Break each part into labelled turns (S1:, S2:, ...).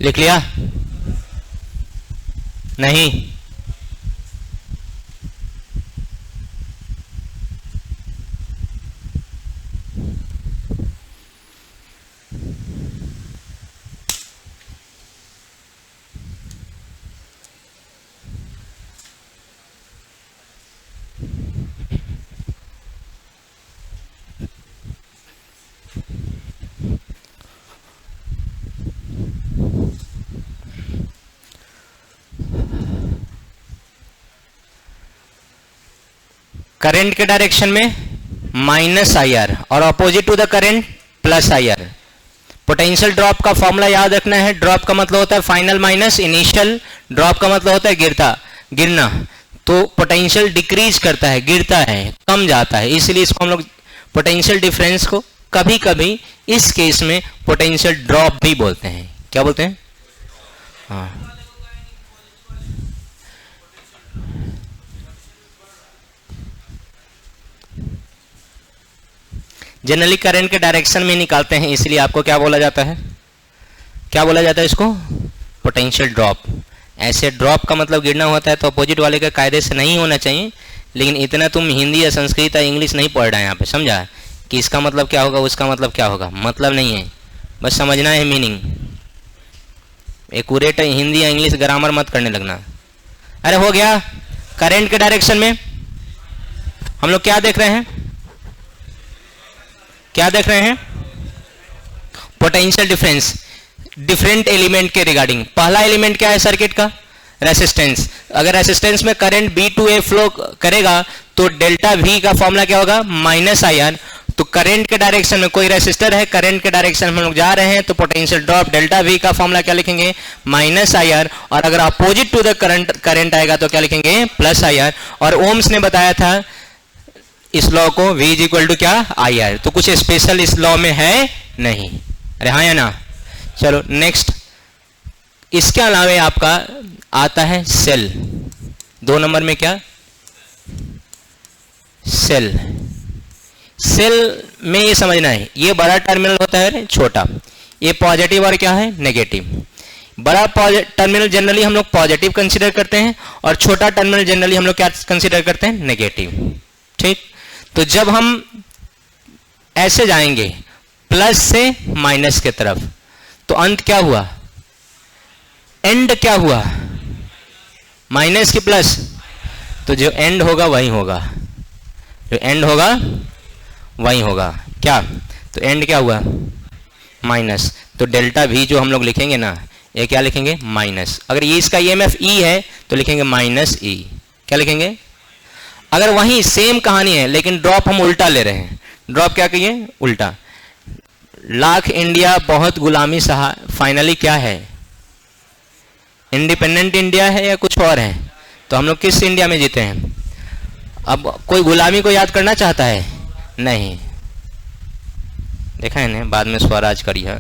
S1: लिख लिया? नहीं? करंट के डायरेक्शन में माइनस आई आर और opposite to the current plus I R. Potential drop का फॉर्मूला याद रखना है। ड्रॉप का मतलब होता है फाइनल माइनस इनिशियल, ड्रॉप का मतलब होता है गिरना। तो पोटेंशियल डिक्रीज करता है, गिरता है, कम जाता है, इसलिए इसको हम लोग पोटेंशियल डिफरेंस को कभी कभी इस केस में पोटेंशियल ड्रॉप भी बोलते हैं। क्या बोलते हैं? हाँ, जनरली करंट के डायरेक्शन में निकालते हैं, इसलिए आपको क्या बोला जाता है? क्या बोला जाता है इसको? Potential drop. ऐसे ड्रॉप का मतलब गिरना होता है, तो अपोजिट वाले के कायदे से नहीं होना चाहिए, लेकिन इतना तुम हिंदी या संस्कृत या इंग्लिश नहीं पढ़ रहे हैं यहाँ पे, समझा? कि इसका मतलब क्या होगा, उसका मतलब क्या होगा, मतलब नहीं है, बस समझना है मीनिंग। एक्यूरेट हिंदी या इंग्लिश ग्रामर मत करने लगना। अरे हो गया। करंट के डायरेक्शन में हम लोग क्या देख रहे हैं? क्या देख रहे हैं? पोटेंशियल डिफरेंस डिफरेंट एलिमेंट के रिगार्डिंग। पहला एलिमेंट क्या है सर्किट का? रेसिस्टेंस। अगर रेसिस्टेंस में current B to A flow करेगा तो डेल्टा वी का फॉर्मूला क्या होगा? Minus I R. तो करंट के डायरेक्शन में कोई रेसिस्टर है, करंट के डायरेक्शन में हम लोग जा रहे हैं, तो पोटेंशियल ड्रॉप डेल्टा वी का फॉर्मूला क्या लिखेंगे? Minus I R. और अगर अपोजिट टू द करंट आएगा तो क्या लिखेंगे? Plus I R. और ओम्स ने बताया था इस लॉ को, V इज इक्वल टू क्या? आई आर। तो कुछ स्पेशल इस लॉ में है नहीं। अरे हाँ या ना? चलो नेक्स्ट। इसके अलावा आपका आता है सेल। 2 नंबर में क्या? सेल। सेल में ये समझना है, ये बड़ा टर्मिनल होता है, छोटा, ये पॉजिटिव और क्या है? नेगेटिव। बड़ा टर्मिनल जनरली हम लोग पॉजिटिव कंसीडर करते हैं और छोटा टर्मिनल जनरली हम लोग क्या कंसीडर करते हैं? नेगेटिव। ठीक। तो जब हम ऐसे जाएंगे प्लस से माइनस के तरफ, तो अंत क्या हुआ? एंड क्या हुआ? माइनस की प्लस। तो जो एंड होगा वही होगा, जो एंड होगा वही होगा। क्या? तो एंड क्या हुआ? माइनस। तो डेल्टा वी जो हम लोग लिखेंगे ना, ये क्या लिखेंगे? माइनस। अगर ये इसका ईएमएफ ई है तो लिखेंगे माइनस ई। क्या लिखेंगे? अगर वहीं सेम कहानी है लेकिन ड्रॉप हम उल्टा ले रहे हैं, ड्रॉप क्या कहिए? उल्टा। लाख इंडिया बहुत गुलामी सहा, फाइनली क्या है? इंडिपेंडेंट इंडिया है या कुछ और है? तो हम लोग किस इंडिया में जीते हैं? अब कोई गुलामी को याद करना चाहता है? नहीं। देखा है ना, बाद में स्वराज करी है।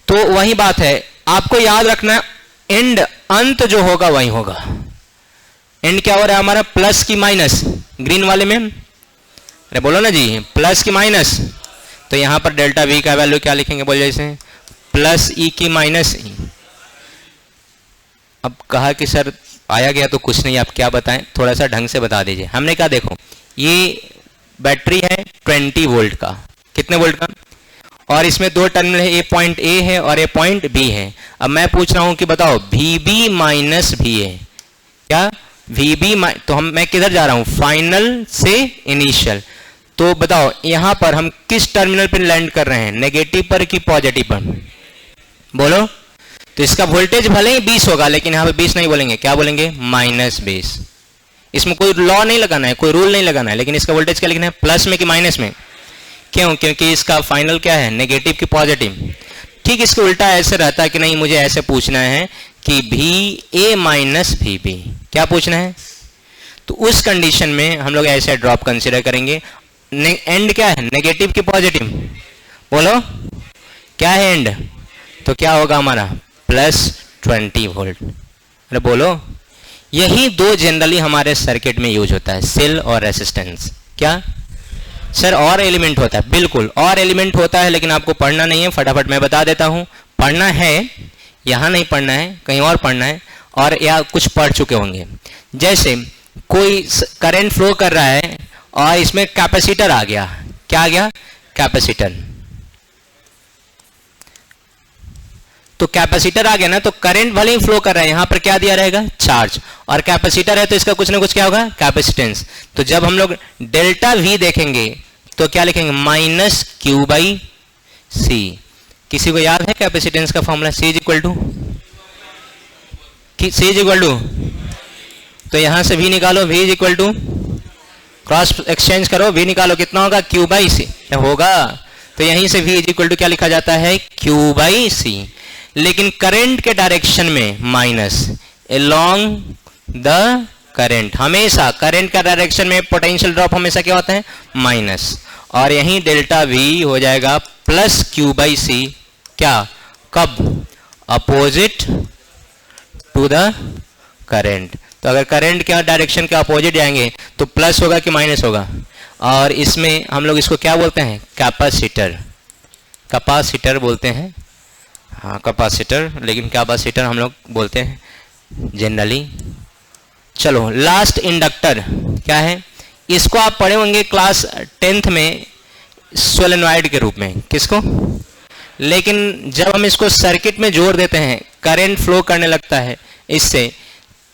S1: तो वही बात है, आपको याद रखना, एंड अंत जो होगा वही होगा। एंड क्या हो रहा है हमारा? प्लस की माइनस, ग्रीन वाले में। अरे बोलो ना जी, प्लस की माइनस। तो यहां पर डेल्टा वी का वैल्यू क्या लिखेंगे? बोल जैसे प्लस ई की माइनस ई। अब कहा कि सर आया गया तो कुछ नहीं, आप क्या बताएं, थोड़ा सा ढंग से बता दीजिए। हमने कहा देखो, ये बैटरी है 20 वोल्ट का, कितने वोल्ट का, और इसमें 2 टर्मिनल है, ए पॉइंट ए है और ए पॉइंट बी है। अब मैं पूछ रहा हूं कि बताओ VB माइनस भी है क्या? VB तो मैं किधर जा रहा हूं? फाइनल से इनिशियल। तो बताओ यहां पर हम किस टर्मिनल पर लैंड कर रहे हैं? नेगेटिव पर कि पॉजिटिव पर? बोलो। तो इसका वोल्टेज भले ही 20 होगा, लेकिन यहां पे 20 नहीं बोलेंगे, क्या बोलेंगे? माइनस 20। इसमें कोई लॉ नहीं लगाना है, कोई रूल नहीं लगाना है, लेकिन इसका वोल्टेज क्या लिखना है? प्लस में कि माइनस में? क्यों? क्योंकि इसका फाइनल क्या है? नेगेटिव की पॉजिटिव। ठीक इसके उल्टा ऐसे रहता है कि नहीं, मुझे ऐसे पूछना है कि VA माइनस VB, क्या पूछना है? तो उस कंडीशन में हम लोग ऐसे ड्रॉप कंसिडर करेंगे। एंड क्या है? नेगेटिव की पॉजिटिव? बोलो क्या है एंड? तो क्या होगा हमारा? Plus 20 volt. अरे बोलो। यही 2 जनरली हमारे सर्किट में यूज होता है, सेल और रेसिस्टेंस। क्या सर और एलिमेंट होता है? बिल्कुल और एलिमेंट होता है, लेकिन आपको पढ़ना नहीं है, फटाफट मैं बता देता हूं। पढ़ना है, यहाँ नहीं पढ़ना है, कहीं और पढ़ना है, और या कुछ पढ़ चुके होंगे। जैसे कोई करंट फ्लो कर रहा है और इसमें कैपेसिटर आ गया, क्या आ गया? कैपेसिटर। तो कैपेसिटर आ गया ना, तो करंट भले ही फ्लो कर रहा है, यहां पर क्या दिया रहेगा? चार्ज। और कैपेसिटर है तो इसका कुछ ना कुछ क्या होगा? कैपेसिटेंस। तो जब हम लोग डेल्टा वी देखेंगे तो क्या लिखेंगे? Minus Q by C. किसी को याद है कैपेसिटेंस का formula? C is equal to, C is equal to, तो यहां से वी निकालो, V is equal to, cross exchange करो, वी निकालो, कितना होगा? क्यू बाई सी होगा। तो यहीं से वी इज इक्वल टू क्या लिखा जाता है? क्यू बाई सी। लेकिन करंट के डायरेक्शन में माइनस, अलोंग द करंट, हमेशा करंट का डायरेक्शन में पोटेंशियल ड्रॉप हमेशा क्या होता है? माइनस। और यहीं डेल्टा वी हो जाएगा प्लस क्यू बाई सी। क्या? कब? Opposite to the current. तो अगर करंट के डायरेक्शन के अपोजिट जाएंगे तो प्लस होगा कि माइनस होगा? और इसमें हम लोग इसको क्या बोलते हैं? कैपेसिटर। कैपेसिटर बोलते हैं, हाँ कैपेसिटर, लेकिन कैपेसिटर हम लोग बोलते हैं जनरली। चलो लास्ट इंडक्टर क्या है? इसको आप पढ़े होंगे क्लास 10th में सोलेनॉइड के रूप में। किसको? लेकिन जब हम इसको सर्किट में जोड़ देते हैं, करंट फ्लो करने लगता है इससे,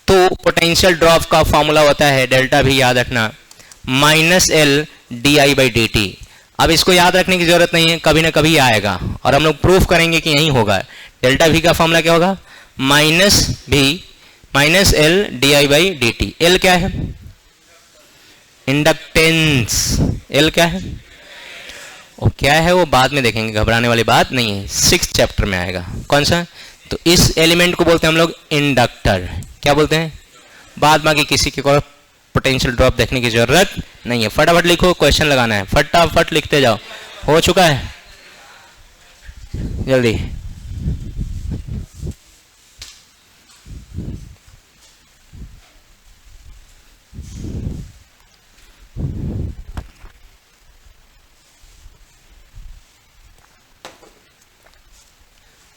S1: तो पोटेंशियल ड्रॉप का फॉर्मूला होता है डेल्टा भी, याद रखना, minus L D I by D T. अब इसको याद रखने की जरूरत नहीं है, कभी ना कभी आएगा और हम लोग प्रूफ करेंगे कि यही होगा। डेल्टा भी का फॉर्मूला क्या होगा? माइनस भी minus L D I by D T. L क्या है? इंडक्टेंस। एल क्या है? और क्या है वो बाद में देखेंगे, घबराने वाली बात नहीं है, 6th चैप्टर में आएगा। कौन सा? तो इस एलिमेंट को बोलते हैं हम लोग इंडक्टर। क्या बोलते हैं? बाद बाकी किसी के को पोटेंशियल ड्रॉप देखने की जरूरत नहीं है। फटाफट लिखो, क्वेश्चन लगाना है, फटाफट लिखते जाओ। हो चुका है? जल्दी।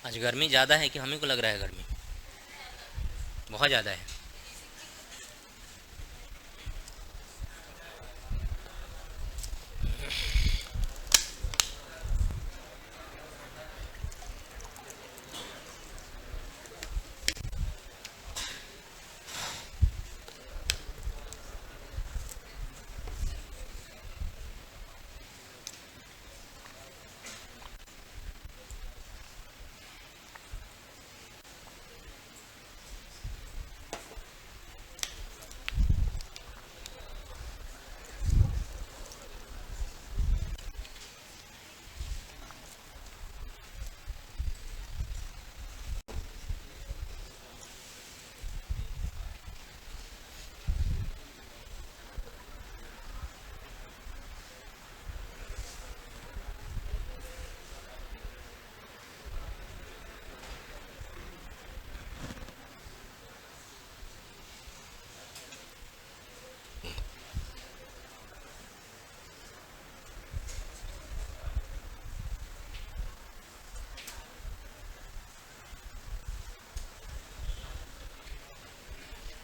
S1: आज गर्मी ज़्यादा है कि हमें को लग रहा है गर्मी बहुत ज़्यादा है?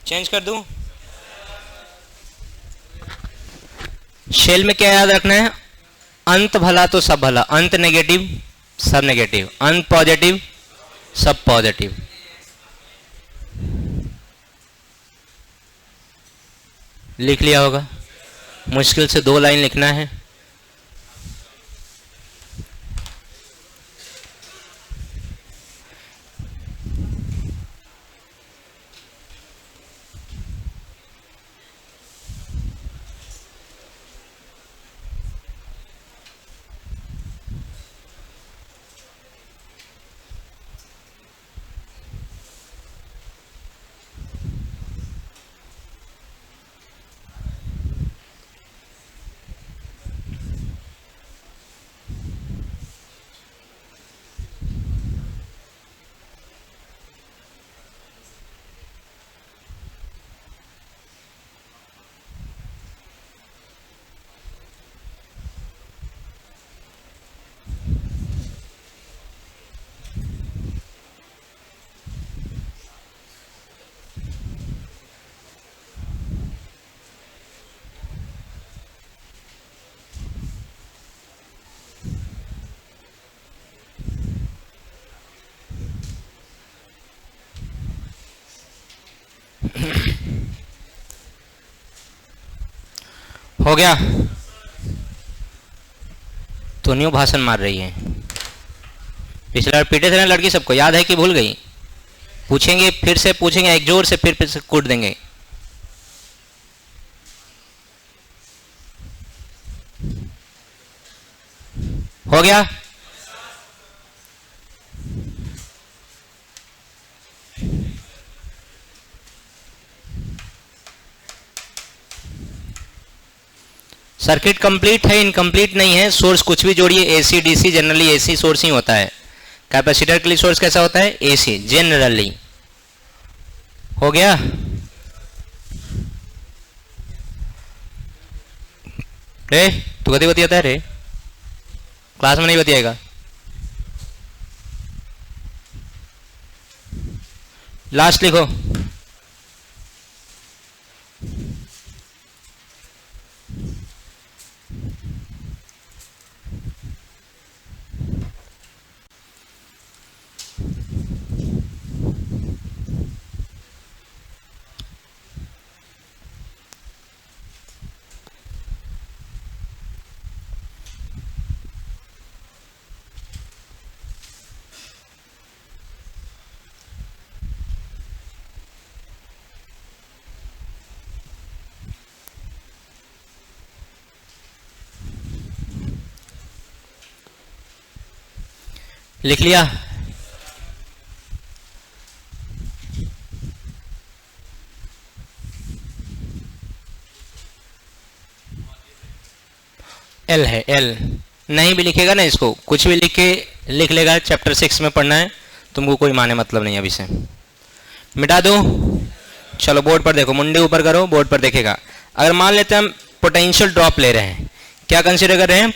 S1: चेंज कर दूं? शेल में क्या याद रखना है? अंत भला तो सब भला। अंत नेगेटिव सब नेगेटिव, अंत पॉजिटिव सब पॉजिटिव। लिख लिया होगा? मुश्किल से 2 लाइन लिखना है। हो गया? तो न्यू भाषण मार रही है। पिछले बार पीटे थे ना लड़की, सबको याद है कि भूल गई? पूछेंगे, फिर से पूछेंगे एक जोर से, फिर से कूट देंगे। हो गया? सर्किट कंप्लीट है, इनकम्प्लीट नहीं है। सोर्स कुछ भी जोड़िए, AC DC, generally AC source ही होता है। कैपेसिटर के लिए सोर्स कैसा होता है? AC generally. हो गया? रे तू कभी बतियाता है रे? क्लास में नहीं बतियाएगा। लास्ट लिखो। लिख लिया? एल है, एल नहीं भी लिखेगा ना, इसको कुछ भी लिख के लिख लेगा। चैप्टर 6 में पढ़ना है, तुमको कोई माने मतलब नहीं अभी से। मिटा दो। चलो बोर्ड पर देखो, मुंडे ऊपर करो, बोर्ड पर देखेगा। अगर मान लेते हैं हम पोटेंशियल ड्रॉप ले रहे हैं, क्या कंसीडर कर रहे हैं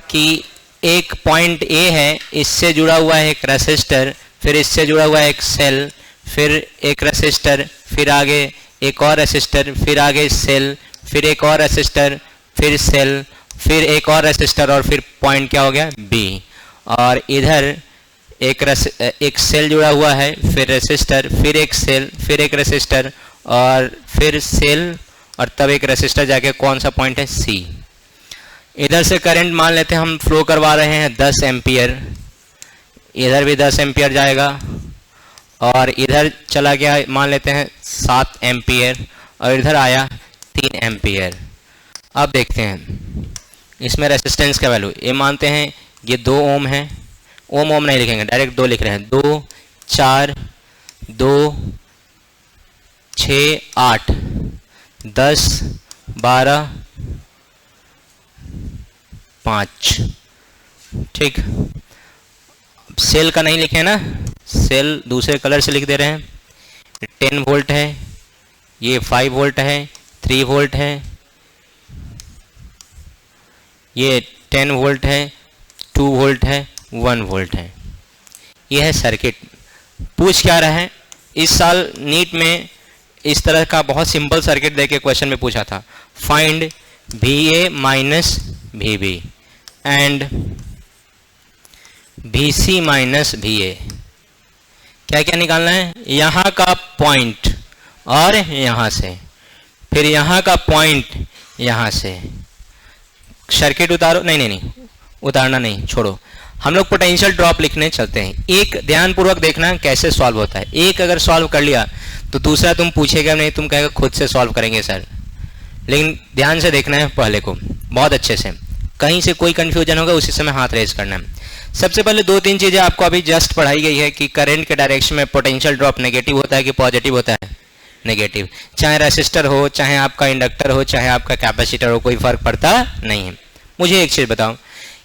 S1: कि एक पॉइंट ए है, इससे जुड़ा हुआ है एक रेसिस्टर, फिर इससे जुड़ा हुआ है एक सेल, फिर एक रेसिस्टर, फिर आगे एक और रेसिस्टर, फिर आगे सेल, फिर एक और रेसिस्टर, फिर सेल, फिर एक और रेसिस्टर, और फिर पॉइंट क्या हो गया? बी। और इधर एक सेल जुड़ा हुआ है, फिर रेसिस्टर, फिर एक सेल, फिर एक रेसिस्टर, और फिर सेल, और तब एक रेसिस्टर, जाके कौन सा पॉइंट है? सी। इधर से करंट मान लेते हैं हम फ्लो करवा रहे हैं 10 एम्पियर, इधर भी 10 एम्पियर जाएगा, और इधर चला गया मान लेते हैं 7 एम्पियर, और इधर आया 3 एम्पियर। अब देखते हैं इसमें रेसिस्टेंस का वैल्यू, ये मानते हैं ये 2 ओम है, ओम ओम नहीं लिखेंगे, डायरेक्ट 2 लिख रहे हैं। 2 4 2 6 8 10 12 5। ठीक, सेल का नहीं लिखे ना, सेल दूसरे कलर से लिख दे रहे हैं। 10 वोल्ट है, ये 5 वोल्ट है, 3 वोल्ट है, ये 10 वोल्ट है, 2 वोल्ट है, 1 वोल्ट है। ये है सर्किट। पूछ क्या रहा है इस साल नीट में? इस तरह का बहुत सिंपल सर्किट देके क्वेश्चन में पूछा था, find VA minus VB and VC minus VA। क्या क्या निकालना है? यहाँ का पॉइंट और यहाँ से, फिर यहाँ का पॉइंट यहाँ से। सर्किट उतारो, नहीं नहीं नहीं उतारना नहीं, छोड़ो। हम लोग पोटेंशियल ड्रॉप लिखने चलते हैं। एक ध्यानपूर्वक देखना कैसे सॉल्व होता है। एक अगर सॉल्व कर लिया तो दूसरा तुम पूछेगा नहीं, तुम कहेगा खुद से सॉल्व करेंगे सर। लेकिन ध्यान से देखना है पहले को बहुत अच्छे से, कहीं से कोई कंफ्यूजन होगा उसी समय हाथ रेज करना है। सबसे पहले 2-3 चीजें आपको अभी जस्ट पढ़ाई गई है कि करंट के डायरेक्शन में पोटेंशियल ड्रॉप नेगेटिव होता है कि पॉजिटिव होता है? नेगेटिव। चाहे रेसिस्टर हो, चाहे आपका इंडक्टर हो, चाहे आपका कैपेसिटर हो, कोई फर्क पड़ता नहीं है। मुझे एक चीज बताओ,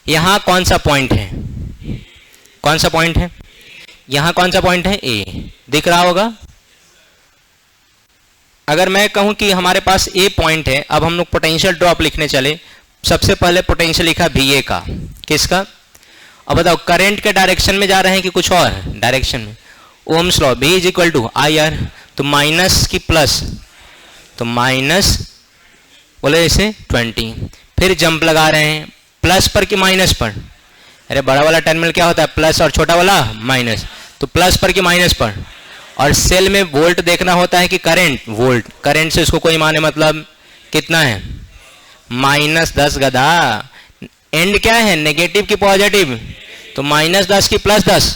S1: यहाँ कौन सा पॉइंट है? कौन सा पॉइंट है? यहाँ कौन सा पॉइंट है? ए। दिख रहा होगा। अगर मैं कहूं कि हमारे पास ए पॉइंट है, अब हम लोग पोटेंशियल ड्रॉप लिखने चले, सबसे पहले पोटेंशियल लिखा VA का। किसका? अब बताओ करंट के डायरेक्शन में जा रहे हैं कि कुछ और डायरेक्शन में? Ohm's law, V is equal to IR, तो माइनस की प्लस, तो माइनस बोले इसे 20। फिर जंप लगा रहे हैं, प्लस पर कि माइनस पर? अरे बड़ा वाला टर्मिनल क्या होता है? प्लस, और छोटा वाला माइनस, तो प्लस पर कि माइनस पर? और सेल में वोल्ट देखना होता है कि करंट? वोल्ट। करंट से इसको कोई माने मतलब कितना है? -10 गधा। एंड क्या है, नेगेटिव की पॉजिटिव, तो -10 की +10।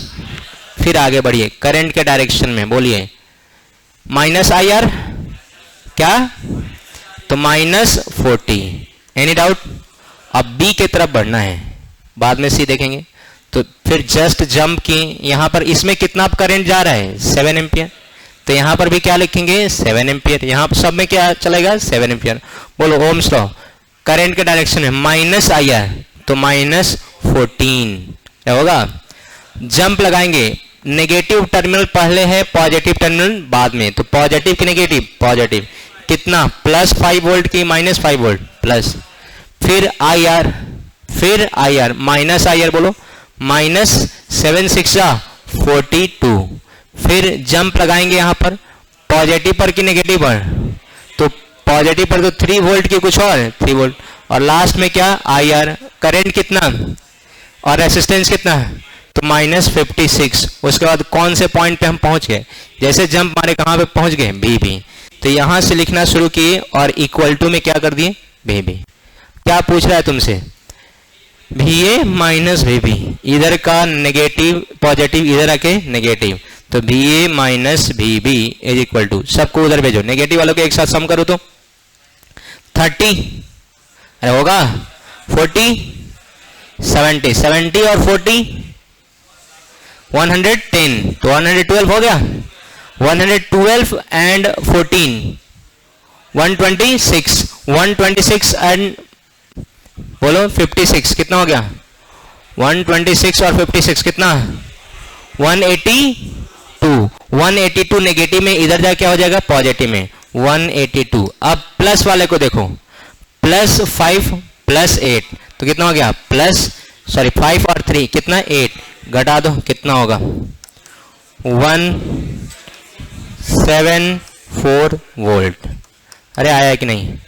S1: फिर आगे बढ़िए करंट के डायरेक्शन में, बोलिए -IR क्या, तो -40। Any doubt? अब बी की तरफ बढ़ना है, बाद में सी देखेंगे। तो फिर जस्ट जंप की, यहां पर इसमें कितना करंट जा रहा है, 7 एम्पियर। तो यहां पर भी क्या लिखेंगे, 7 एम्पियर। यहां पर सब में क्या चलेगा, 7 एम्पियर। बोलो ओम्स लॉ, करंट के डायरेक्शन है -IR, तो -14 क्या होगा। जंप लगाएंगे, नेगेटिव टर्मिनल पहले है, पॉजिटिव टर्मिनल बाद में। तो पॉजिटिव की नेगेटिव, पॉजिटिव कितना, +5 वोल्ट की -5 वोल्ट प्लस। फिर IR, फिर IR -IR बोलो, -7 6 42। फिर जंप लगाएंगे यहां पर, पॉजिटिव पर की नेगेटिव पर, तो पॉजिटिव पर तो 3 वोल्ट की कुछ और 3 वोल्ट, और लास्ट में क्या IR, करंट कितना और रेसिस्टेंस कितना, तो -56। उसके बाद कौन से पॉइंट पे हम पहुंच गए, जैसे जंप मारे कहां पे पहुंच गए, BB। तो यहां से लिखना शुरू किए और इक्वल टू में क्या कर दिए, VB। क्या पूछ रहा है तुमसे, VA माइनस VB, इधर का नेगेटिव पॉजिटिव, इधर आके नेगेटिव, तो VA minus VB is equal to, सबको उधर भेजो, नेगेटिव वालों के एक साथ सम करो तो 30, अरे होगा 40, 70, 70 और 40 110, तो 112 हो गया, 112 एंड 14 126, 126 एंड बोलो 56 कितना हो गया, 126 और 56 कितना, 182, 182 नेगेटिव में, इधर जा क्या हो जाएगा, पॉजिटिव में 182। अब प्लस वाले को देखो, +5 +8, तो कितना हो गया, 5 और 3 कितना, 8, घटा दो कितना होगा, 174 वोल्ट। अरे आया कि नहीं,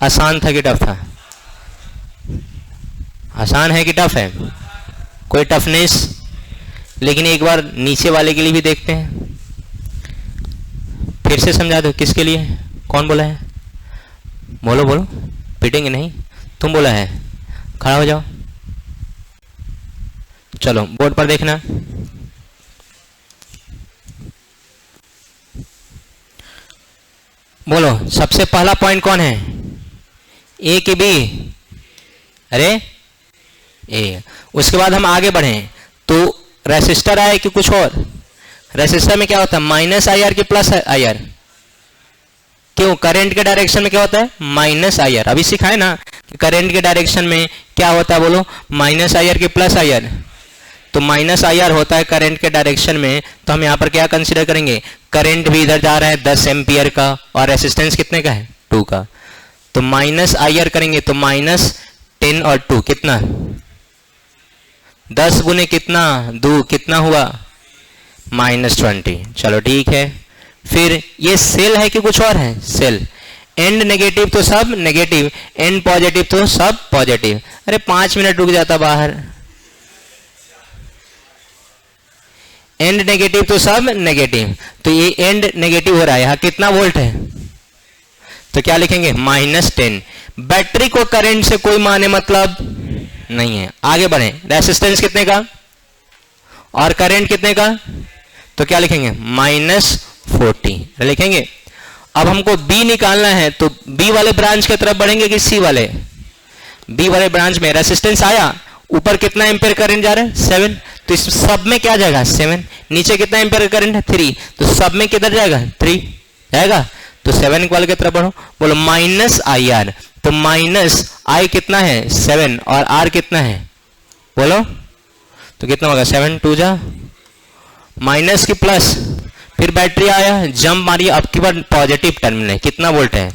S1: आसान था कि टफ था, आसान है कि टफ है, कोई टफनेस। लेकिन एक बार नीचे वाले के लिए भी देखते हैं, फिर से समझा दो, किसके लिए, कौन बोला है, बोलो बोलो, पीटेंगे नहीं, तुम बोला है, खड़ा हो जाओ, चलो बोर्ड पर देखना। बोलो सबसे पहला पॉइंट कौन है, ए कि बी, अरे ए। उसके बाद हम आगे बढ़े तो रेसिस्टर आए कि कुछ और, रेसिस्टर में क्या होता है, -IR की +IR, क्यों, करंट के डायरेक्शन में क्या होता है, -IR। अभी सिखाए ना कि करंट के डायरेक्शन में क्या होता है, बोलो -IR की +IR, तो -IR होता है करंट के डायरेक्शन में। तो हम यहाँ पर क्या कंसीडर करेंगे, करंट भी इधर जा रहा है 10 एम्पियर का, और रेसिस्टेंस कितने का है, 2 का, तो -IR करेंगे, तो -10 और 2 कितना, 10 गुने कितना, 2 कितना हुआ, -20। चलो ठीक है। फिर ये सेल है कि कुछ और है, सेल, एंड नेगेटिव तो सब नेगेटिव, एंड पॉजिटिव तो सब पॉजिटिव। अरे 5 मिनट रुक जाता बाहर, एंड नेगेटिव तो सब नेगेटिव, तो ये एंड नेगेटिव हो रहा है, यहाँ कितना वोल्ट है, तो क्या लिखेंगे, -10। बैटरी को करंट से कोई माने मतलब नहीं है। आगे बढ़े, रेसिस्टेंस कितने का और करंट कितने का, तो क्या लिखेंगे, -40 लिखेंगे। अब हमको बी निकालना है, तो बी वाले ब्रांच की तरफ बढ़ेंगे कि सी वाले, बी वाले ब्रांच में रेसिस्टेंस आया, ऊपर कितना एम्पियर करंट जा रहा है, 7, तो इस सब में क्या जाएगा, 7, नीचे कितना एम्पियर करंट है, 3, तो सब में किधर जाएगा, 3 जाएगा, तो 7 वाले की तरफ बढ़ो। बोलो -IR, तो -I कितना है, 7, और R कितना है, बोलो, तो कितना होगा, 7 2 जा, माइनस की प्लस, फिर बैटरी आया, जंप मारी, अब की बार पॉजिटिव टर्मिनल है, कितना वोल्ट है,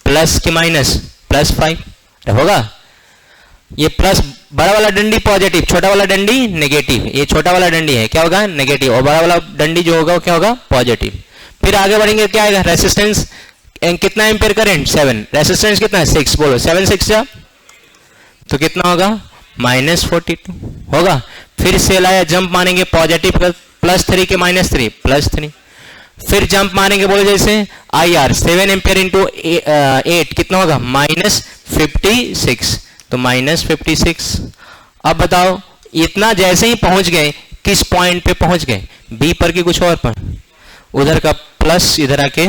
S1: प्लस की माइनस, +5 होगा। ये प्लस, बड़ा वाला डंडी पॉजिटिव, छोटा वाला डंडी नेगेटिव, ये छोटा वाला डंडी है, क्या होगा, नेगेटिव, और बड़ा वाला डंडी जो होगा वो क्या होगा, पॉजिटिव। फिर आगे बढ़ेंगे, क्या आएगा, रेसिस्टेंस कितना एम्पियर करंट, 7, रेसिस्टेंस कितना है, 6, बोलो 7 6 जा, तो कितना होगा, -42 होगा। फिर सेल आया, जंप मारेंगे, पॉजिटिव +3 के -3 +3, फिर जंप मारेंगे, बोलो जैसे आई आर 7 एम्पियर इंटू 8 कितना होगा -56, तो -56। अब बताओ इतना जैसे ही पहुंच गए, किस पॉइंट पे पहुंच गए, बी पर कि कुछ और पर, उधर का प्लस इधर आके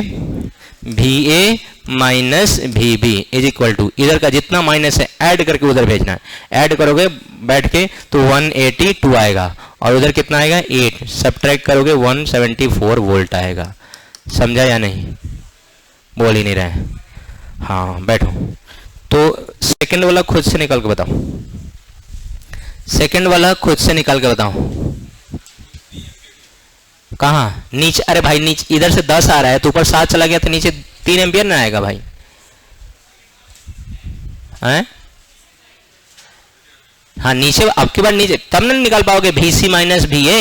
S1: VA minus VB is equal to इधर का जितना माइनस है ऐड करके उधर भेजना है। ऐड करोगे बैठ के तो 182 आएगा और उधर कितना आएगा 8, सब्ट्रैक्ट करोगे 174 वोल्ट आएगा। समझा या नहीं? बोल ही नहीं रहे। हाँ बैठो। तो सेकंड वाला खुद से निकाल के बताओ, सेकंड वाला खुद से निकाल के बताओ। कहाँ नीचे? अरे भाई नीचे इधर से 10 आ रहा है तो ऊपर 7 चला गया तो नीचे 3 एम्पियर ना आएगा भाई, हैं? हाँ नीचे आपके बार नीचे तब ना निकाल पाओगे VC माइनस VA।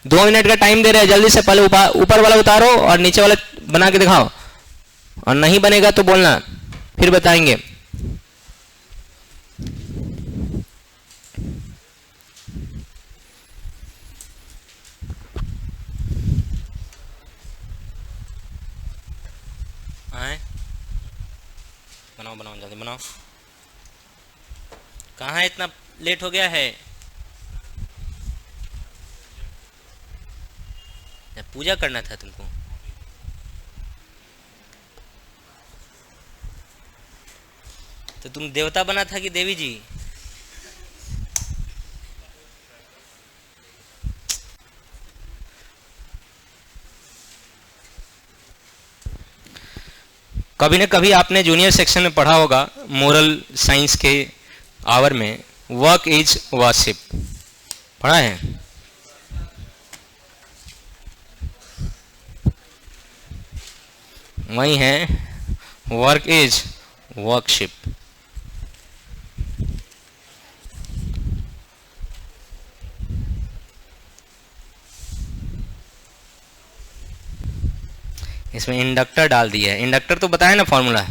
S1: दो मिनट का टाइम दे रहे हैं, जल्दी से पहले ऊपर वाला उतारो और नीचे वाला बना के दिखाओ, और नहीं बनेगा तो बोलना फिर बताएंगे। बनाओ बनाओ जल्दी बनाओ। कहाँ इतना लेट हो गया है? पूजा करना था तुमको। तो तुम देवता बना था कि देवी जी? कभी न कभी आपने जूनियर सेक्शन में पढ़ा होगा मोरल साइंस के आवर में, वर्क इज वर्शिप, पढ़ा है? वही है, वर्क इज वर्कशिप। इसमें इंडक्टर डाल दिया है, इंडक्टर तो बताया ना फॉर्मूला।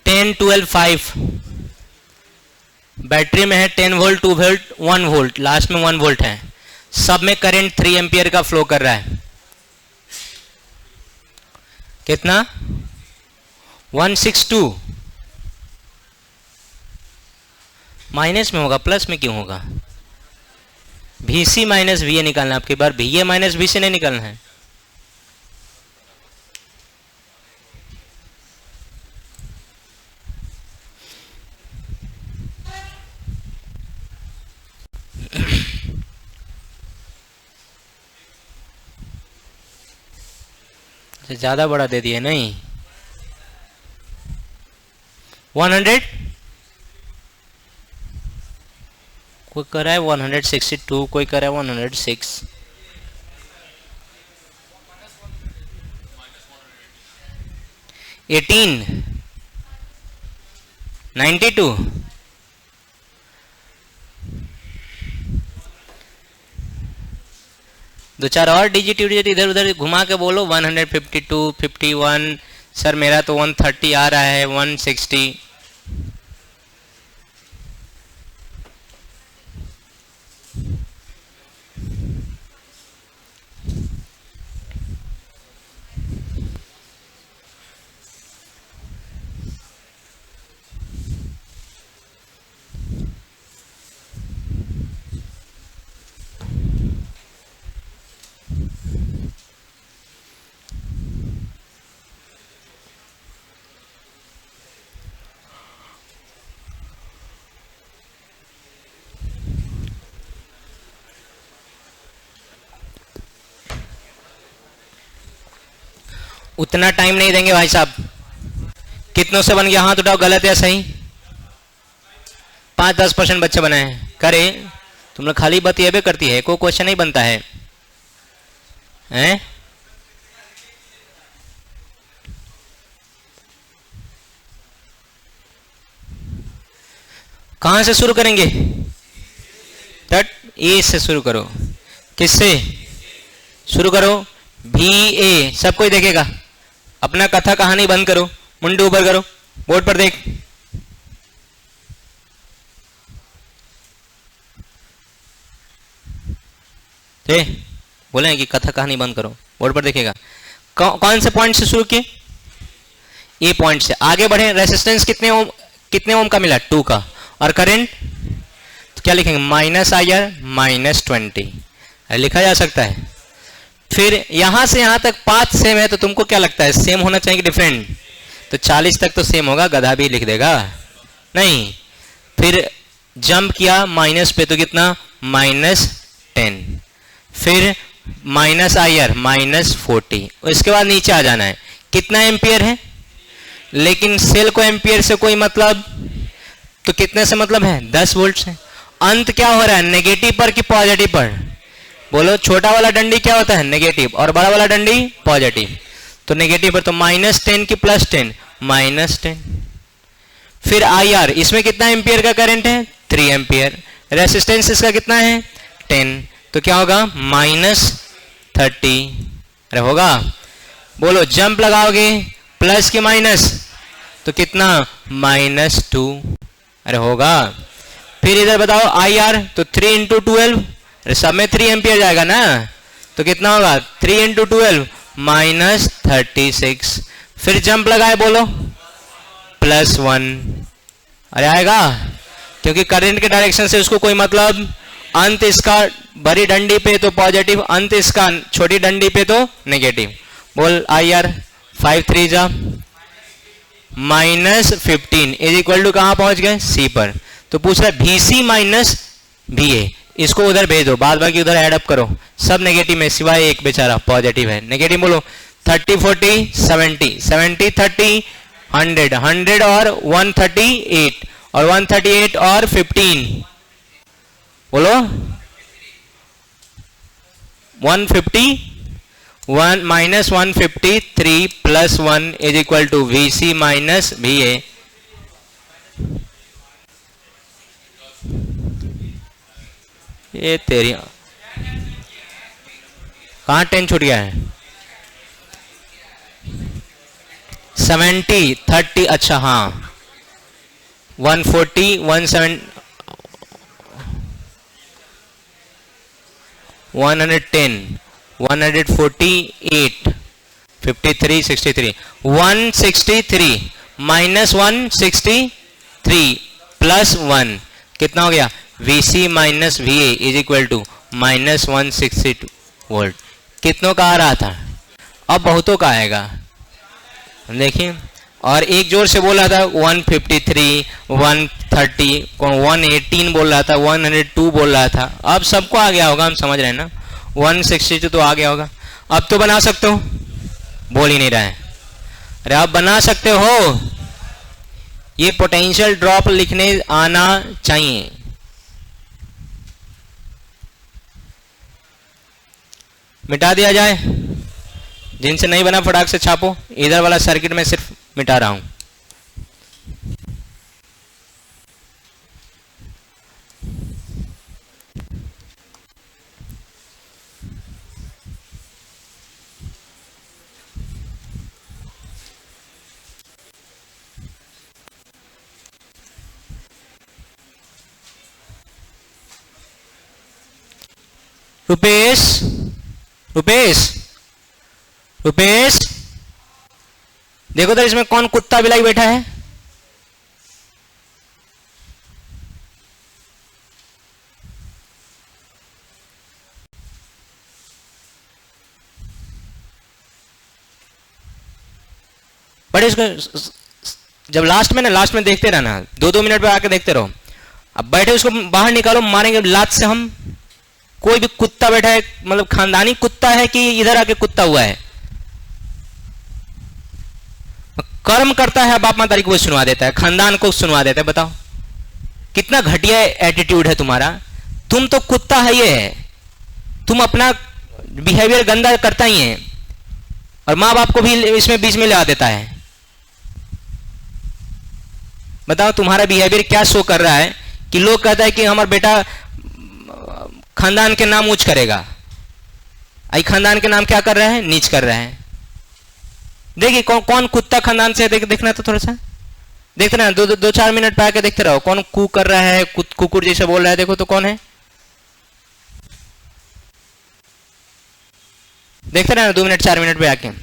S1: टेन 12 5 बैटरी में है 10 वोल्ट 2 वोल्ट 1 वोल्ट, लास्ट में 1 वोल्ट है। सब में करंट 3 एम्पियर का फ्लो कर रहा है। कितना? 162। माइनस में होगा, प्लस में क्यों होगा? VC माइनस VA निकालना है आपके बार, VA माइनस VC नहीं निकालना है। ज्यादा बड़ा दे दिए नहीं। 100 कोई कर रहा है 162, कोई कर रहा है 106। एटीन 92। दो चार और डिजिट इधर उधर घुमा के बोलो। 152 51। सर मेरा तो 130 आ रहा है, 160। उतना टाइम नहीं देंगे भाई साहब। कितनों से बन गया? हाथ उठाओ, गलत या सही? 5-10% बच्चे बनाए करे, तुम लोग खाली बात ये भी करती है, कोई क्वेश्चन नहीं बनता है हैं? कहां से शुरू करेंगे? तट ए से शुरू करो। किससे शुरू करो? भी ए। सब कोई देखेगा, अपना कथा कहानी बंद करो, मुंडे ऊपर करो, बोर्ड पर देख। बोले कि कथा कहानी बंद करो, बोर्ड पर देखेगा। कौन से पॉइंट से शुरू किए? ए पॉइंट से आगे बढ़े। रेसिस्टेंस कितने ओम का मिला? 2 का। और करंट तो क्या लिखेंगे? -IR -20 लिखा जा सकता है। फिर यहां से यहां तक पाथ सेम है, तो तुमको क्या लगता है सेम होना चाहिए कि डिफरेंट? तो 40 तक तो सेम होगा, गधा भी लिख देगा नहीं। फिर जंप किया माइनस पे, तो कितना? -10। फिर -IR -40। उसके बाद नीचे आ जाना है। कितना एम्पियर है? लेकिन सेल को एम्पियर से कोई मतलब, तो कितने से मतलब है? 10 वोल्ट से। अंत क्या हो रहा है? नेगेटिव पर कि पॉजिटिव पर? बोलो, छोटा वाला डंडी क्या होता है? नेगेटिव, और बड़ा वाला डंडी पॉजिटिव। तो नेगेटिव पर, तो -10 की +10 -10। फिर IR, इसमें कितना एम्पियर का करंट है? 3 एम्पियर। रेसिस्टेंस इसका कितना है? 10। तो क्या होगा? -30। अरे होगा? बोलो, जंप लगाओगे प्लस के माइनस, तो कितना? -2। अरे होगा? फिर इधर बताओ IR, तो 3 × 12, सब में 3 एम्पियर जाएगा ना, तो कितना होगा? 3 × 12 -36। फिर जंप लगाए, बोलो +1। अरे आएगा? क्योंकि करंट के डायरेक्शन से उसको कोई मतलब। अंत इसका बड़ी डंडी पे तो पॉजिटिव, अंत इसका छोटी डंडी पे तो नेगेटिव। बोल IR 5 3 जा -15 इज इक्वल टू कहां पहुंच गए? C पर। तो पूछ रहा है VC -VA, इसको उधर भेज दो, बाद बाकी उधर एड अप करो। सब नेगेटिव में, सिवाय एक बेचारा पॉजिटिव है। नेगेटिव बोलो 30 40 70 70 30 100 100 और 138 और 138 और 15, बोलो 150 1 -153 + 1 is equal to VC -VA। ये तेरी कहां 10 छूट गया है? 70 30, अच्छा हाँ 140 110 148 53 63 163 -163 +1 कितना हो गया? VC -VA is equal to -162 volt. कितनों का आ रहा था? अब बहुतों का आएगा, देखिए। और एक जोर से बोल रहा था 153 130 118 बोल रहा था, 102 बोल रहा था। अब सबको आ गया होगा, हम समझ रहे हैं ना। 162 तो आ गया होगा। अब तो बना सकते हो, बोल ही नहीं रहा है। अरे आप बना सकते हो, ये पोटेंशियल ड्रॉप लिखने आना चाहिए। मिटा दिया जाए, जिनसे नहीं बना फटाक से छापो। इधर वाला सर्किट में सिर्फ मिटा रहा हूं। रुपेश रुपेश रुपेश, देखो तो इसमें कौन कुत्ता बिलाई बैठा है? बड़े इसको जब लास्ट में देखते रहना, 2-2 मिनट पे आके देखते रहो। अब बैठे उसको बाहर निकालो, मारेंगे लात से हम। कोई भी कुत्ता बैठा है, मतलब खानदानी कुत्ता है कि इधर आके कुत्ता हुआ है? कर्म करता है, बाप माता को सुनवा देता है, खानदान को सुनवा देता है। बताओ कितना घटिया एटीट्यूड है तुम्हारा। तुम तो कुत्ता है, ये है, तुम अपना बिहेवियर गंदा करता ही है और माँ बाप को भी इसमें बीच में ला देता है। बताओ तुम्हारा बिहेवियर क्या शो कर रहा है कि लोग कहता है कि हमारा बेटा खानदान के नाम ऊंच करेगा, आई खानदान के नाम क्या कर रहा है, नीच कर रहा है। देखिए कौन कुत्ता खानदान से देखना तो थोड़ा सा देखते रहे, दो 4 मिनट पे आके देखते रहो कौन कू कर रहा है, कुकुर जैसे बोल रहा है, देखो तो कौन है, देखते रहे 2 मिनट 4 मिनट पे आके।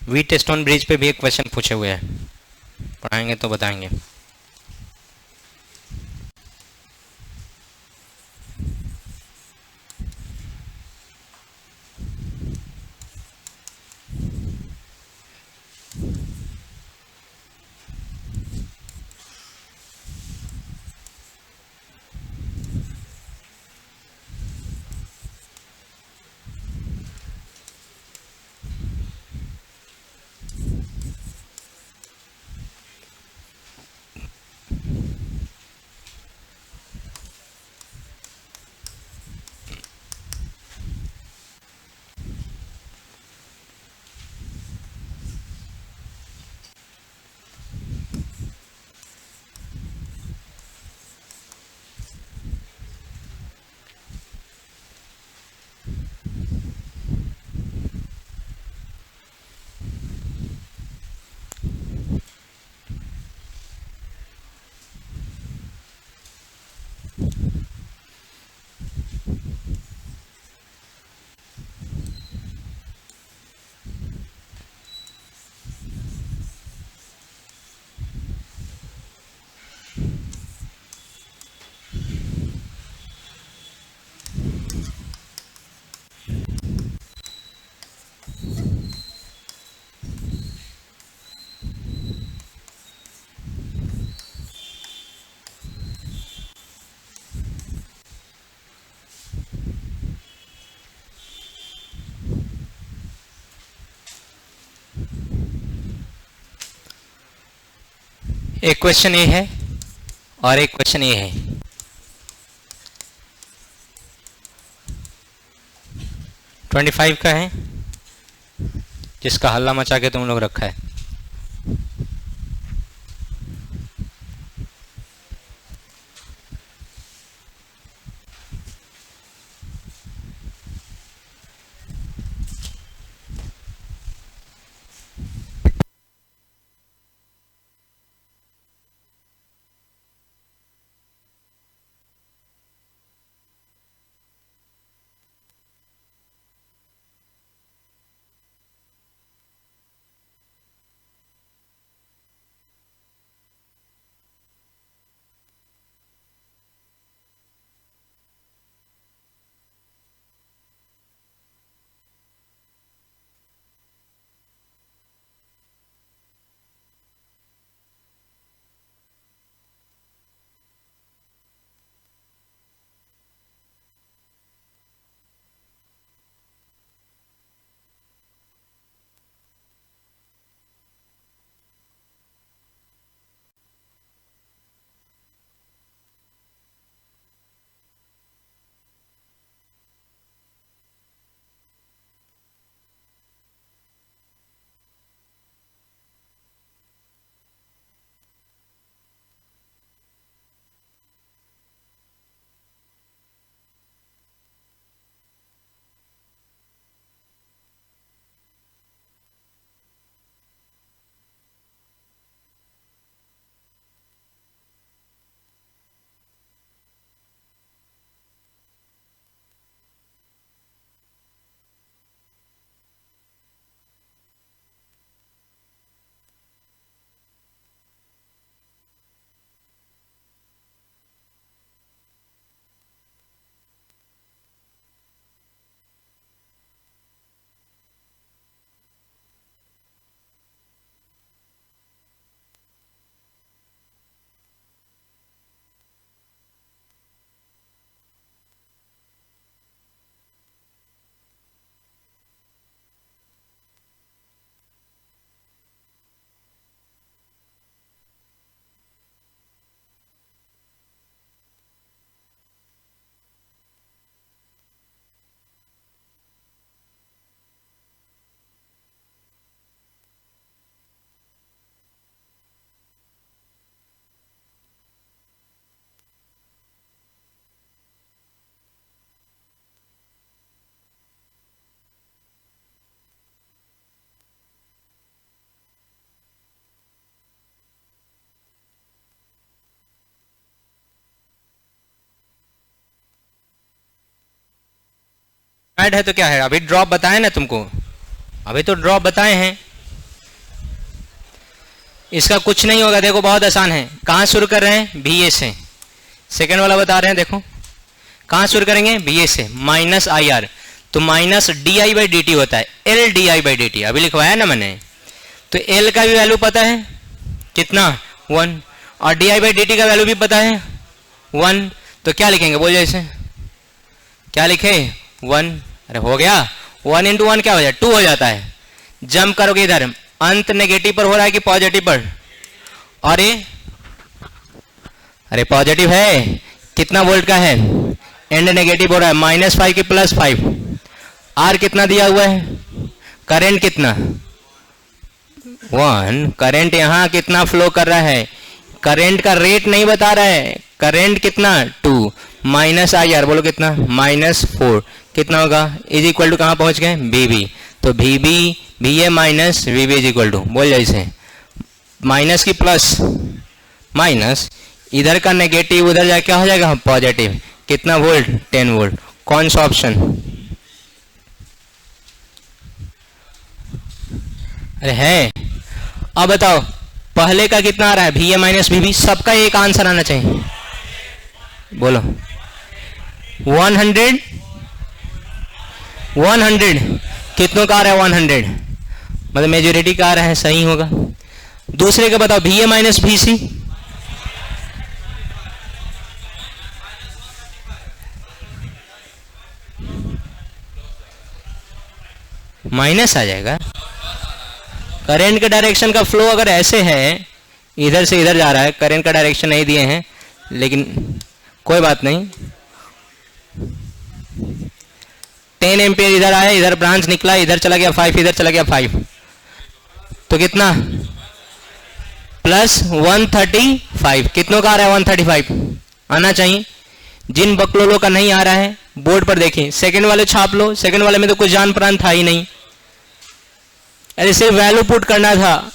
S1: व्हीट स्टोन ब्रिज पे भी एक क्वेश्चन पूछे हुए हैं, पढ़ाएंगे तो बताएंगे। एक क्वेश्चन ये है और एक क्वेश्चन ये है। ट्वेंटी 25 का है जिसका हल्ला मचा के तुम लोग रखा है। ऐड है तो क्या है, अभी ड्रॉप बताए ना तुमको, अभी तो ड्रॉप बताए हैं। इसका कुछ नहीं होगा, देखो बहुत आसान है। कहाँ शुरू कर रहे हैं, बी ए से। सेकेंड वाला बता रहे हैं, देखो कहाँ शुरू करेंगे, बी ए से। माइनस आई आर, तो minus D I by D T होता है, L D I by D T, अभी लिखवाया ना मैंने। तो एल का भी वैल्यू पता है कितना, 1, और D I by D T का वैल्यू भी पता है 1। तो क्या लिखेंगे, बोल जैसे क्या लिखे, 1। अरे हो गया, 1 इंटू 1 क्या हो जाए, 2 हो जाता है। जंप करोगे इधर, अंत नेगेटिव पर हो रहा है कि पॉजिटिव पर, और ये अरे पॉजिटिव है, कितना वोल्ट का है, एंड नेगेटिव हो रहा है, -5 की +5। आर कितना दिया हुआ है, करंट कितना 1, करंट यहां कितना फ्लो कर रहा है, करंट का रेट नहीं बता रहा है, करंट कितना 2, माइनस आई आर, बोलो कितना -4, कितना होगा, इज इक्वल टू कहां पहुंच गए, बी बी। तो V B, V A minus V B is equal to, बोल जैसे माइनस की प्लस माइनस, इधर का नेगेटिव उधर जाके क्या हो जाएगा, पॉजिटिव। कितना वोल्ट, 10 वोल्ट। कौन सा ऑप्शन, अरे है। अब बताओ पहले का कितना आ रहा है, V A minus V B, सबका एक आंसर आना चाहिए, बोलो 100, 100 कितनों का आ रहा है, 100 मतलब मेजोरिटी का आ रहा है, सही होगा। दूसरे का बताओ, V A minus V C, minus आ जाएगा। करंट के डायरेक्शन का फ्लो अगर ऐसे है, इधर से इधर जा रहा है, करंट का डायरेक्शन नहीं दिए हैं, लेकिन कोई बात नहीं। 10 एम्पियर इधर आया, इधर ब्रांच निकला, इधर चला गया 5, इधर चला गया 5, तो कितना +135, कितनों का आ रहा है, 135 आना चाहिए। जिन बकलोलों का नहीं आ रहा है बोर्ड पर देखिए, सेकंड वाले छाप लो, सेकंड वाले में तो कुछ जान परान था ही नहीं, अरे सिर्फ वैल्यू पुट करना था,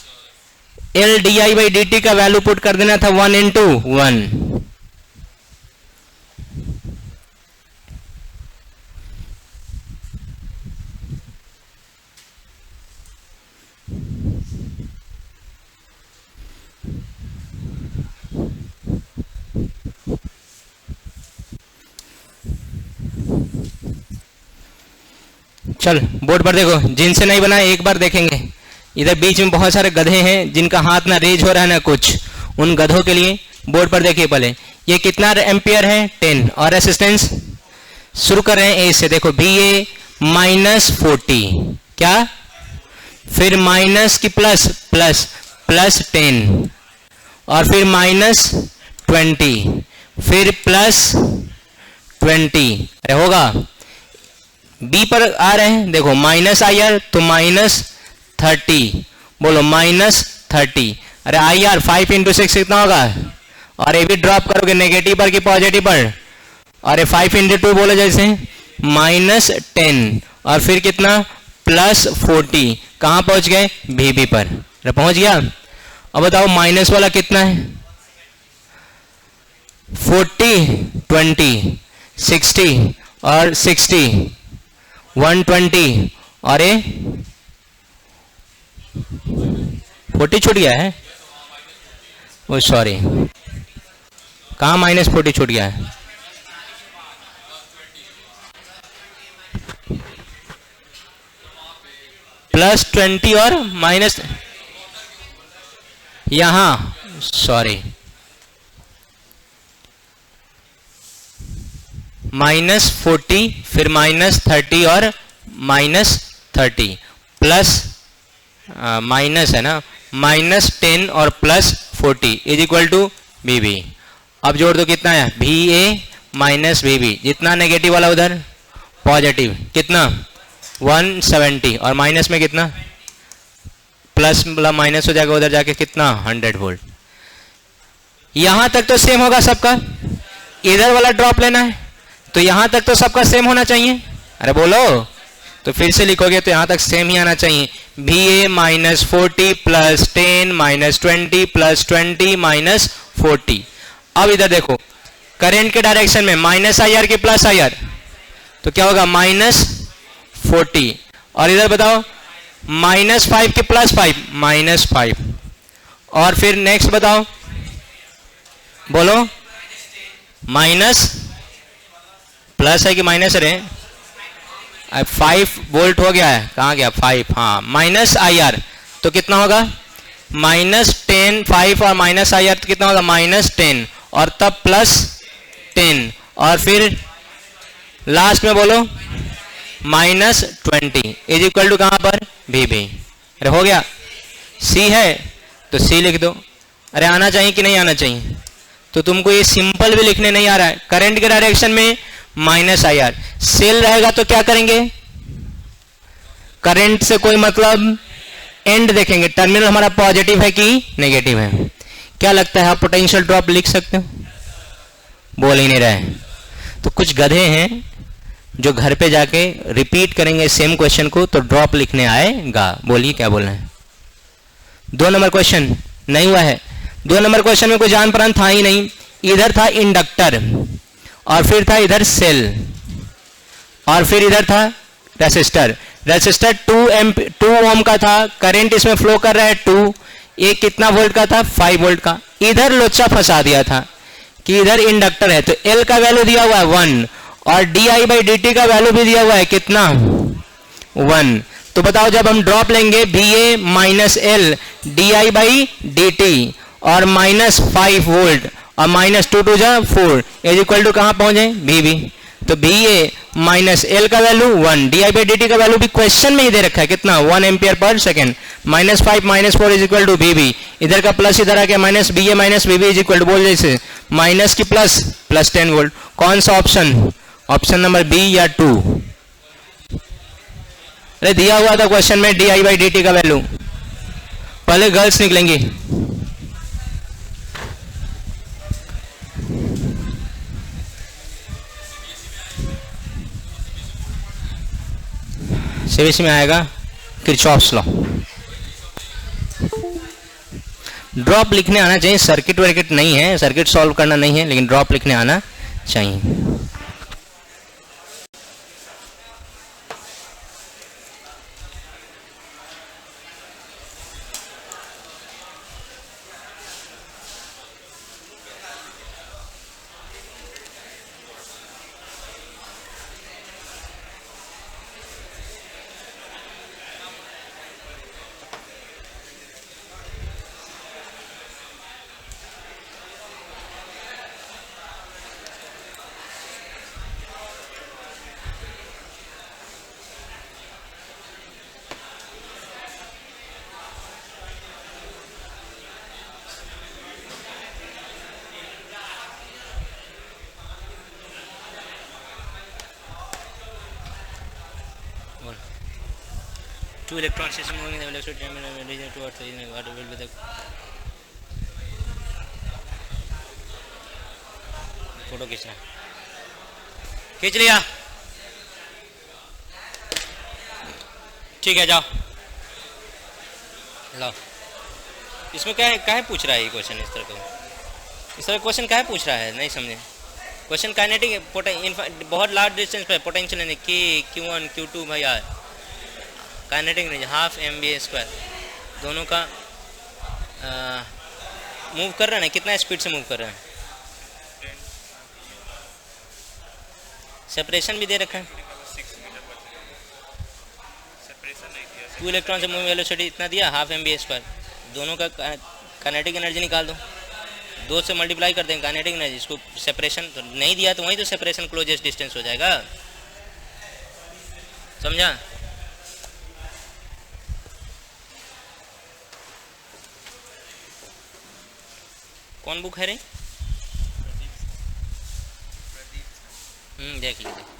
S1: L D I by D T का वैल्यू पुट कर देना था, 1 इंटू 1। चल बोर्ड पर देखो, जिनसे नहीं बना एक बार देखेंगे। इधर बीच में बहुत सारे गधे हैं जिनका हाथ ना रेज हो रहा है ना कुछ, उन गधों के लिए बोर्ड पर देखिए पहले, ये कितना एम्पियर है, 10, और रेसिस्टेंस शुरू कर रहे हैं ए से, देखो बी ए -40, क्या, फिर माइनस की प्लस प्लस प्लस 10, और फिर -20, फिर +20, अरे होगा। बी पर आ रहे हैं, देखो माइनस आई आर, तो -30, बोलो -30, अरे आई आर 5 इंटू 6 कितना होगा, और ये भी ड्रॉप करोगे नेगेटिव पर कि पॉजिटिव पर, अरे 5 इंटू 2 बोलो जैसे -10, और फिर कितना +40, कहां पहुंच गए, वी बी पर, अरे पहुंच गया। अब बताओ माइनस वाला कितना है, 40, 20, 60 और 60, 120, और ये 40 छूट गया है, ओ सॉरी, कहाँ -40 छूट गया है, +20 और माइनस, यहां सॉरी -40, फिर -30 और -30, प्लस माइनस है ना, -10 और +40 is equal to B B. अब जोड़ दो, कितना है, V A minus V B, जितना नेगेटिव वाला उधर पॉजिटिव, कितना 170, और माइनस में कितना, प्लस वाला माइनस हो जाएगा उधर जाके, कितना 100 वोल्ट। यहां तक तो सेम होगा सबका, इधर वाला ड्रॉप लेना है, तो यहां तक तो सबका सेम होना चाहिए, अरे बोलो, तो फिर से लिखोगे तो यहां तक सेम ही आना चाहिए, वी ए -40 +10 -20 +20 -40। अब इधर देखो, करंट के डायरेक्शन में माइनस आई आर की प्लस आई आर, तो क्या होगा 40, और इधर बताओ -5 के +5, -5, और फिर नेक्स्ट बताओ, बोलो माइनस प्लस है कि माइनस है? 5 वोल्ट हो गया है, कहाँ गया 5, हाँ, -IR तो कितना होगा -10, 5 और -IR तो कितना होगा -10, और तब +10, और फिर लास्ट में बोलो -20 इज इक्वल टू कहां पर VB। अरे हो गया, C है तो C लिख दो। अरे आना चाहिए कि नहीं आना चाहिए? तो तुमको ये सिंपल भी लिखने नहीं आ रहा है। करंट के डायरेक्शन में -IR, सेल रहेगा तो क्या करेंगे? करंट से कोई मतलब एंड देखेंगे, टर्मिनल हमारा पॉजिटिव है कि नेगेटिव है। क्या लगता है आप पोटेंशियल ड्रॉप लिख सकते हो? बोल ही नहीं रहे। तो कुछ गधे हैं जो घर पे जाके रिपीट करेंगे सेम क्वेश्चन को तो ड्रॉप लिखने आएगा। बोलिए क्या बोल रहे हैं? 2 नंबर क्वेश्चन नहीं हुआ है। 2 नंबर क्वेश्चन में कोई जान पहचान था ही नहीं। इधर था इंडक्टर, और फिर था इधर सेल, और फिर इधर था रेसिस्टर। रेसिस्टर 2 ओम का था, करंट इसमें फ्लो कर रहा है 2, ये कितना वोल्ट का था? 5 वोल्ट का। इधर लोचा फंसा दिया था कि इधर इंडक्टर है तो L का वैल्यू दिया हुआ है 1, और di/dt का वैल्यू भी दिया हुआ है कितना? 1। तो बताओ जब हम ड्रॉप लेंगे VA -L di/dt और -5 वोल्ट और -2 2 जा 4 इज इक्वल टू कहां पहुंचे? VB। तो VA -L का वैल्यू 1, di/dt का वैल्यू भी क्वेश्चन में ही दे रखा है कितना? 1 एम्पियर पर second, -5 -4 is equal to VB। इधर का प्लस इधर आ गया -BA -VB is equal to, बोल जैसे माइनस की प्लस +10 वोल्ट। कौन सा ऑप्शन? ऑप्शन नंबर बी या 2? अरे दिया हुआ था क्वेश्चन में di/dt का वैल्यू। पहले गर्ल्स निकलेंगी। सीबीएसई में आएगा किरचॉफ्स लॉ। ड्रॉप लिखने आना चाहिए, सर्किट वर्किट नहीं है, सर्किट सॉल्व करना नहीं है, लेकिन ड्रॉप लिखने आना चाहिए। Two electron system moving in the electric region towards the what will be the photo खींचना, खींच लिया, ठीक है जाओ लो। इसमें क्या है, काहे पूछ रहा है ये क्वेश्चन? इस तरह क्वेश्चन काहे पूछ रहा है? नहीं समझे। क्वेश्चन काइनेटिक बहुत लार्ज डिस्टेंस पे पोटेंशियल Q1 Q2 भाई यार, काइनेटिक एनर्जी ½ mv², दोनों का मूव कर रहा है ना, कितना स्पीड से मूव कर रहा है? सेपरेशन भी दे रखा है, 2 इलेक्ट्रॉन से मूविंग वेलोसिटी इतना दिया ½ mv²। दोनों का काइनेटिक एनर्जी निकाल दो, 2 से मल्टीप्लाई कर देंगे काइनेटिक एनर्जी। इसको सेपरेशन तो नहीं दिया तो वहीं तो सेपरेशन क्लोजेस्ट डिस्टेंस हो जाएगा, समझा? कौन बुक है रे? देख लीजिए।